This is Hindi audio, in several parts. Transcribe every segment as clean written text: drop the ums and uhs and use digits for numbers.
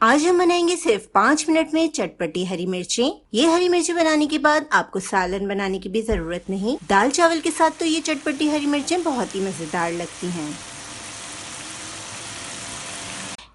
आज हम बनाएंगे सिर्फ 5 मिनट में चटपटी हरी मिर्चें। ये हरी मिर्चें बनाने के बाद आपको सालन बनाने की भी जरूरत नहीं। दाल चावल के साथ तो ये चटपटी हरी मिर्चें बहुत ही मजेदार लगती हैं।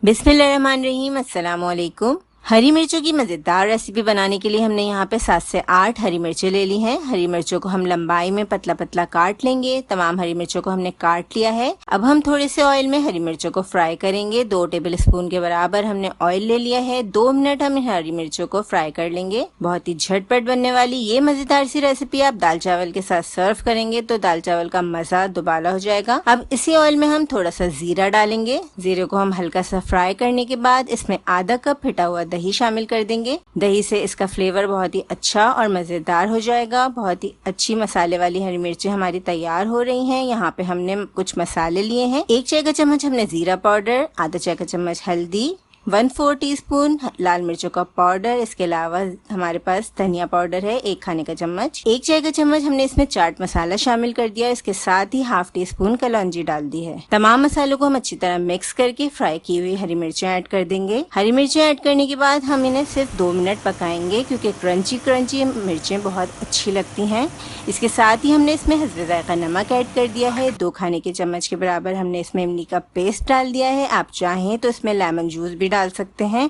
बिस्मिल्लाहिर्रहमानिर्रहीम, अस्सलाम वालेकुम। हरी मिर्चों की मज़ेदार रेसिपी बनाने के लिए हमने यहाँ पे 7 से 8 हरी मिर्चें ले ली हैं। हरी मिर्चों को हम लंबाई में पतला पतला काट लेंगे। तमाम हरी मिर्चों को हमने काट लिया है। अब हम थोड़े से ऑयल में हरी मिर्चों को फ्राई करेंगे। 2 टेबल स्पून के बराबर हमने ऑयल ले लिया है। 2 मिनट हम हरी मिर्चों को फ्राई कर लेंगे। बहुत ही झटपट बनने वाली ये मजेदार सी रेसिपी आप दाल चावल के साथ सर्व करेंगे तो दाल चावल का मजा दुबाला हो जाएगा। अब इसी ऑयल में हम थोड़ा सा जीरा डालेंगे। जीरे को हम हल्का सा फ्राई करने के बाद इसमें आधा कप फिटा हुआ दही शामिल कर देंगे। दही से इसका फ्लेवर बहुत ही अच्छा और मजेदार हो जाएगा। बहुत ही अच्छी मसाले वाली हरी मिर्चें हमारी तैयार हो रही हैं। यहाँ पे हमने कुछ मसाले लिए हैं। 1 चाय का चम्मच हमने जीरा पाउडर, आधा चाय का चम्मच हल्दी, 1/4 टीस्पून लाल मिर्चों का पाउडर। इसके अलावा हमारे पास धनिया पाउडर है 1 खाने का चम्मच। 1 चाय का चम्मच हमने इसमें चाट मसाला शामिल कर दिया। इसके साथ ही ½ टीस्पून कलौंजी डाल दी है। तमाम मसालों को हम अच्छी तरह मिक्स करके फ्राई की हुई हरी मिर्चें ऐड कर देंगे। हरी मिर्चें ऐड करने के बाद हम इन्हें सिर्फ 2 मिनट पकाएंगे क्योंकि क्रंची मिर्चें बहुत अच्छी लगती हैं। इसके साथ ही हमने इसमें हस्बे जायका नमक ऐड कर दिया है। 2 खाने के चम्मच के बराबर हमने इसमें इमली का पेस्ट डाल दिया है। आप चाहें तो इसमें लेमन जूस भी डाल सकते हैं।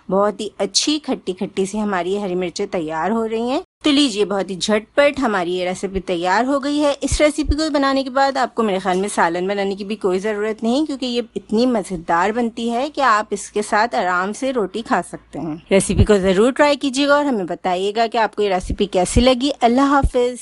बहुत ही अच्छी खट्टी खट्टी सी हमारी हरी मिर्चें तैयार हो रही हैं। तो लीजिए, बहुत ही झटपट हमारी ये रेसिपी तैयार हो गई है। इस रेसिपी को बनाने के बाद आपको मेरे ख्याल में सालन बनाने की भी कोई ज़रूरत नहीं क्योंकि ये इतनी मज़ेदार बनती है कि आप इसके साथ आराम से रोटी खा सकते हैं। रेसिपी को ज़रूर ट्राई कीजिएगा और हमें बताइएगा कि आपको ये रेसिपी कैसी लगी। अल्लाह हाफिज़।